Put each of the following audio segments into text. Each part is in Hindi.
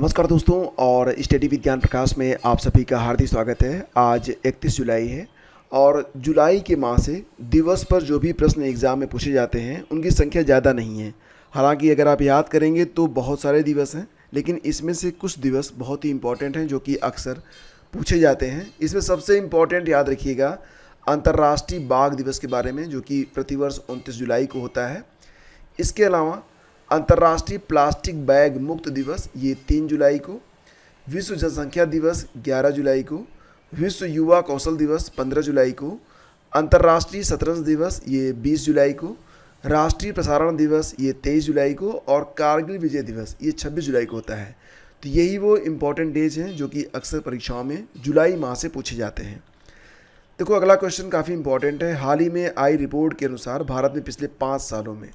नमस्कार दोस्तों, और स्टडी विज्ञान प्रकाश में आप सभी का हार्दिक स्वागत है। आज 31 जुलाई है और जुलाई के माह से दिवस पर जो भी प्रश्न एग्ज़ाम में पूछे जाते हैं उनकी संख्या ज़्यादा नहीं है। हालांकि अगर आप याद करेंगे तो बहुत सारे दिवस हैं, लेकिन इसमें से कुछ दिवस बहुत ही इम्पोर्टेंट हैं जो कि अक्सर पूछे जाते हैं। इसमें सबसे इम्पोर्टेंट याद रखिएगा अंतर्राष्ट्रीय बाघ दिवस के बारे में, जो कि प्रतिवर्ष 29 जुलाई को होता है। इसके अलावा अंतर्राष्ट्रीय प्लास्टिक बैग मुक्त दिवस ये 3 जुलाई को, विश्व जनसंख्या दिवस 11 जुलाई को, विश्व युवा कौशल दिवस 15 जुलाई को, अंतर्राष्ट्रीय शतरंज दिवस ये 20 जुलाई को, राष्ट्रीय प्रसारण दिवस ये 23 जुलाई को और कारगिल विजय दिवस ये 26 जुलाई को होता है। तो यही वो इम्पोर्टेंट डेज हैं जो कि अक्सर परीक्षाओं में जुलाई माह से पूछे जाते हैं। देखो, अगला क्वेश्चन काफ़ी इंपॉर्टेंट है। हाल ही में आई रिपोर्ट के अनुसार भारत में पिछले 5 सालों में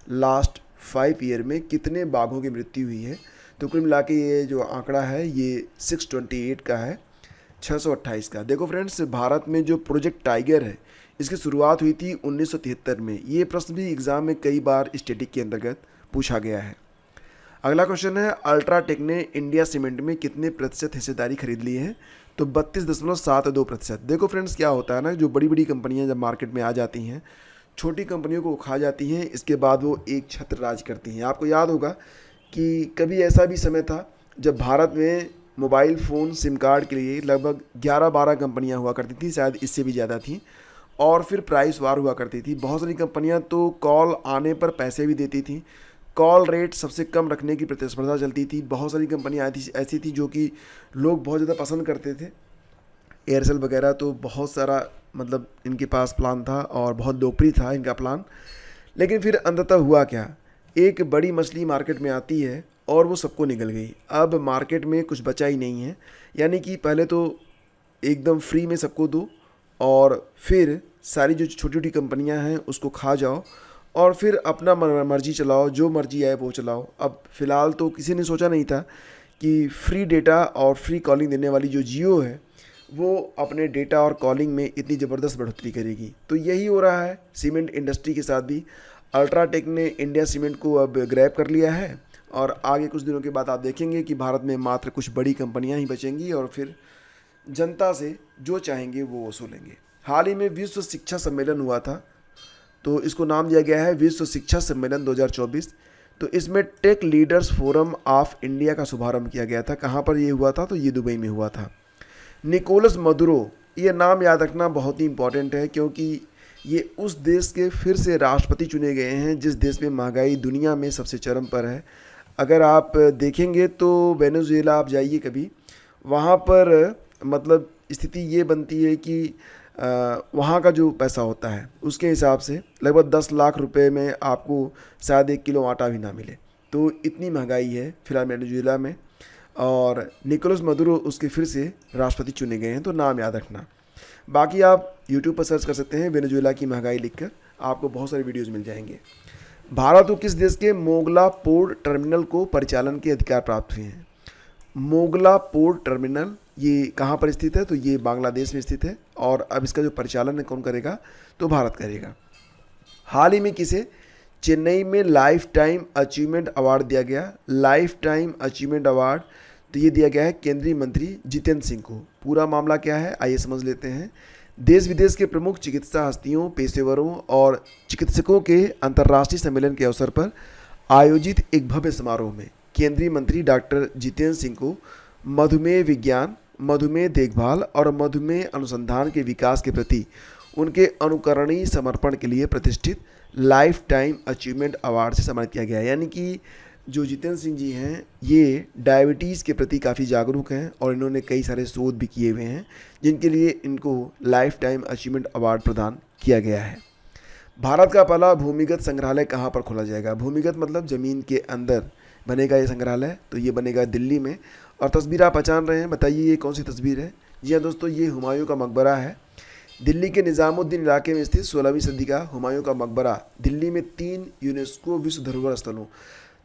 लास्ट 5 ईयर में कितने बाघों की मृत्यु हुई है। तो कुल मिला के ये जो आंकड़ा है ये 628 का है, 628 का। देखो फ्रेंड्स, भारत में जो प्रोजेक्ट टाइगर है इसकी शुरुआत हुई थी 1973 में। ये प्रश्न भी एग्ज़ाम में कई बार स्टैटिक के अंतर्गत पूछा गया है। अगला क्वेश्चन है, अल्ट्राटेक ने इंडिया सीमेंट में कितने प्रतिशत हिस्सेदारी खरीद ली है। तो 32.72%। देखो फ्रेंड्स, क्या होता है ना, जो बड़ी बड़ी कंपनियां जब मार्केट में आ जाती हैं छोटी कंपनियों को खा जाती हैं, इसके बाद वो एक छत्र राज करती हैं। आपको याद होगा कि कभी ऐसा भी समय था जब भारत में मोबाइल फ़ोन सिम कार्ड के लिए लगभग 11-12 कंपनियां हुआ करती थी, शायद इससे भी ज़्यादा थी, और फिर प्राइस वार हुआ करती थी। बहुत सारी कंपनियां तो कॉल आने पर पैसे भी देती थी, कॉल रेट सबसे कम रखने की प्रतिस्पर्धा चलती थी। बहुत सारी कंपनियां ऐसी थी जो कि लोग बहुत ज़्यादा पसंद करते थे। एयरसेल वगैरह तो बहुत सारा मतलब इनके पास प्लान था और बहुत लोकप्रिय था इनका प्लान। लेकिन फिर अंततः हुआ क्या, एक बड़ी मछली मार्केट में आती है और वो सबको निगल गई। अब मार्केट में कुछ बचा ही नहीं है। यानी कि पहले तो एकदम फ्री में सबको दो और फिर सारी जो छोटी छोटी कंपनियां हैं उसको खा जाओ और फिर अपना मर्जी चलाओ, जो मर्जी आए वो चलाओ। अब फ़िलहाल तो किसी ने सोचा नहीं था कि फ्री डेटा और फ्री कॉलिंग देने वाली जो जियो है वो अपने डेटा और कॉलिंग में इतनी ज़बरदस्त बढ़ोतरी करेगी। तो यही हो रहा है सीमेंट इंडस्ट्री के साथ भी। अल्ट्राटेक ने इंडिया सीमेंट को अब ग्रैब कर लिया है और आगे कुछ दिनों के बाद आप देखेंगे कि भारत में मात्र कुछ बड़ी कंपनियां ही बचेंगी और फिर जनता से जो चाहेंगे वो वसूलेंगे। हाल ही में विश्व शिक्षा सम्मेलन हुआ था, तो इसको नाम दिया गया है विश्व शिक्षा सम्मेलन 2024। तो इसमें tech leaders forum of India का शुभारंभ किया गया था। कहाँ पर ये हुआ था, तो ये दुबई में हुआ था। निकोलस मदुरो, ये नाम याद रखना बहुत ही इम्पॉर्टेंट है क्योंकि ये उस देश के फिर से राष्ट्रपति चुने गए हैं जिस देश में महंगाई दुनिया में सबसे चरम पर है। अगर आप देखेंगे तो वेनेजुएला आप जाइए कभी, वहाँ पर मतलब स्थिति ये बनती है कि वहाँ का जो पैसा होता है उसके हिसाब से लगभग 10 लाख रुपए में आपको शायद 1 किलो आटा भी ना मिले। तो इतनी महंगाई है फिलहाल वेनेजुएला में, और निकोलस मदुरो उसके फिर से राष्ट्रपति चुने गए हैं। तो नाम याद रखना। बाकी आप यूट्यूब पर सर्च कर सकते हैं वेनेजुएला की महंगाई लिखकर, आपको बहुत सारे वीडियोज़ मिल जाएंगे। भारत को किस देश के मोगला पोर्ट टर्मिनल को परिचालन के अधिकार प्राप्त हुए हैं। मोगला पोर्ट टर्मिनल ये कहाँ पर स्थित है, तो ये बांग्लादेश में स्थित है और अब इसका जो परिचालन है कौन करेगा, तो भारत करेगा। हाल ही में किसे चेन्नई में लाइफ टाइम अचीवमेंट अवार्ड दिया गया। लाइफ टाइम अचीवमेंट अवार्ड तो ये दिया गया है केंद्रीय मंत्री जितेंद्र सिंह को। पूरा मामला क्या है आइए समझ लेते हैं। देश विदेश के प्रमुख चिकित्सा हस्तियों, पेशेवरों और चिकित्सकों के अंतर्राष्ट्रीय सम्मेलन के अवसर पर आयोजित एक भव्य समारोह में केंद्रीय मंत्री डॉक्टर जितेंद्र सिंह को मधुमेह विज्ञान, मधुमेह देखभाल और मधुमेह अनुसंधान के विकास के प्रति उनके अनुकरणीय समर्पण के लिए प्रतिष्ठित लाइफ टाइम अचीवमेंट अवार्ड से सम्मानित किया गया है। यानी कि जो जितेंद्र सिंह जी हैं ये डायबिटीज़ के प्रति काफ़ी जागरूक हैं और इन्होंने कई सारे शोध भी किए हुए हैं जिनके लिए इनको लाइफ टाइम अचीवमेंट अवार्ड प्रदान किया गया है। भारत का पहला भूमिगत संग्रहालय कहाँ पर खोला जाएगा। भूमिगत मतलब ज़मीन के अंदर बनेगा ये संग्रहालय, तो ये बनेगा दिल्ली में। और तस्वीर आप पहचान रहे हैं, बताइए ये कौन सी तस्वीर है। जी हाँ दोस्तों, ये हुमायूं का मकबरा है। दिल्ली के निज़ामुद्दीन इलाके में स्थित 16वीं सदी का हुमायूं का मकबरा दिल्ली में 3 यूनेस्को विश्व धरोहर स्थलों।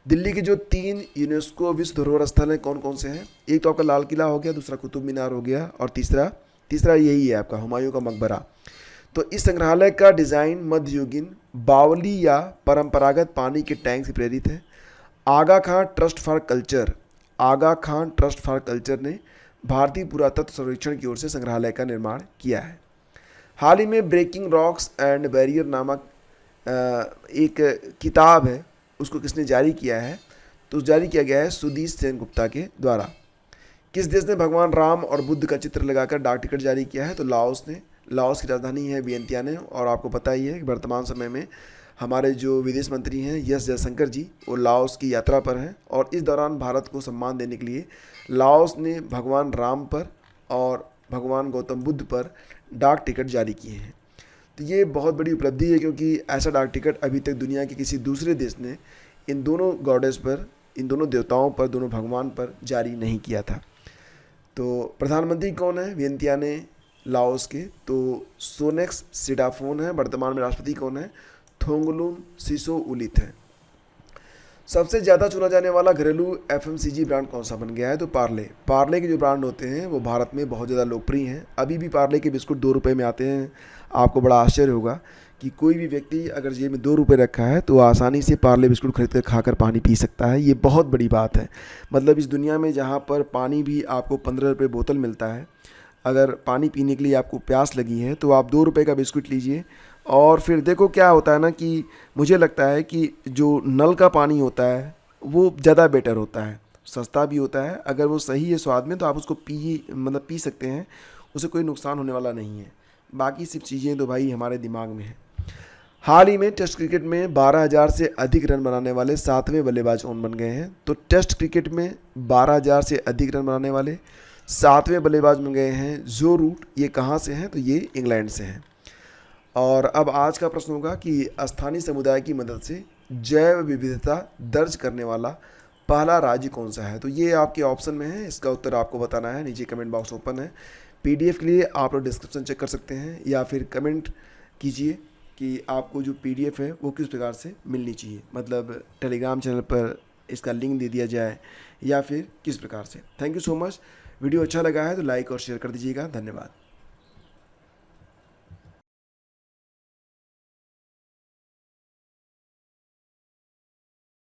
दिल्ली के जो 3 यूनेस्को विश्व धरोहर स्थल हैं कौन कौन से हैं, एक तो आपका लाल किला हो गया, दूसरा कुतुब मीनार हो गया और तीसरा यही है आपका हुमायूं का मकबरा। तो इस संग्रहालय का डिज़ाइन मध्ययुगीन बावली या परंपरागत पानी के टैंक से प्रेरित है। Aga Khan trust for culture Aga Khan trust for culture ने भारतीय पुरातत्व सर्वेक्षण की ओर से संग्रहालय का निर्माण किया है। हाल ही में ब्रेकिंग रॉक्स एंड बैरियर नामक एक किताब है, उसको किसने जारी किया है? तो जारी किया गया है सुधीश सेन गुप्ता के द्वारा। किस देश ने भगवान राम और बुद्ध का चित्र लगाकर डाक टिकट जारी किया है? तो लाओस ने। लाओस की राजधानी है वियंतियाने, और आपको पता ही है कि वर्तमान समय में हमारे जो विदेश मंत्री हैं एस जयशंकर जी, वो लाओस की यात्रा पर हैं, और इस दौरान भारत को सम्मान देने के लिए लाओस ने भगवान राम पर और भगवान गौतम बुद्ध पर डाक टिकट जारी किए हैं। तो ये बहुत बड़ी उपलब्धि है, क्योंकि ऐसा डाक टिकट अभी तक दुनिया के किसी दूसरे देश ने इन दोनों गॉडेस पर, इन दोनों देवताओं पर, दोनों भगवान पर जारी नहीं किया था। तो प्रधानमंत्री कौन है वियंतियाने लाओस के? तो सोनेक्स सिडाफोन है। वर्तमान में राष्ट्रपति कौन है? थोंगलुन सिसोउलिथ है। सबसे ज़्यादा चुना जाने वाला घरेलू एफएमसीजी ब्रांड कौन सा बन गया है? तो पार्ले। पार्ले के जो ब्रांड होते हैं वो भारत में बहुत ज़्यादा लोकप्रिय हैं। अभी भी पार्ले के बिस्कुट 2 रुपये में आते हैं। आपको बड़ा आश्चर्य होगा कि कोई भी व्यक्ति अगर जेब में 2 रुपये रखा है तो आसानी से पार्ले बिस्कुट खरीद कर खाकर पानी पी सकता है। ये बहुत बड़ी बात है। मतलब इस दुनिया में जहाँ पर पानी भी आपको 15 रुपये बोतल मिलता है, अगर पानी पीने के लिए आपको प्यास लगी है तो आप 2 रुपये का बिस्कुट लीजिए, और फिर देखो क्या होता है ना, कि मुझे लगता है कि जो नल का पानी होता है वो ज़्यादा बेटर होता है, सस्ता भी होता है। अगर वो सही है स्वाद में तो आप उसको पी सकते हैं, उसे कोई नुकसान होने वाला नहीं है। बाकी सब चीज़ें तो भाई हमारे दिमाग में है। हाल ही में टेस्ट क्रिकेट में 12,000 से अधिक रन बनाने वाले 7वें बल्लेबाज कौन बन गए हैं? तो टेस्ट क्रिकेट में 12,000 से अधिक रन बनाने वाले 7वें बल्लेबाज बन गए हैं जो रूट। ये कहाँ से हैं? तो ये इंग्लैंड से हैं। और अब आज का प्रश्न होगा कि स्थानीय समुदाय की मदद से जैव विविधता दर्ज करने वाला पहला राज्य कौन सा है? तो ये आपके ऑप्शन में है, इसका उत्तर आपको बताना है। नीचे कमेंट बॉक्स ओपन है। पीडीएफ के लिए आप लोग डिस्क्रिप्शन चेक कर सकते हैं, या फिर कमेंट कीजिए कि आपको जो पीडीएफ है वो किस प्रकार से मिलनी चाहिए, मतलब टेलीग्राम चैनल पर इसका लिंक दे दिया जाए या फिर किस प्रकार से। Thank you so much. Video अच्छा लगा है तो लाइक और शेयर कर दीजिएगा। धन्यवाद।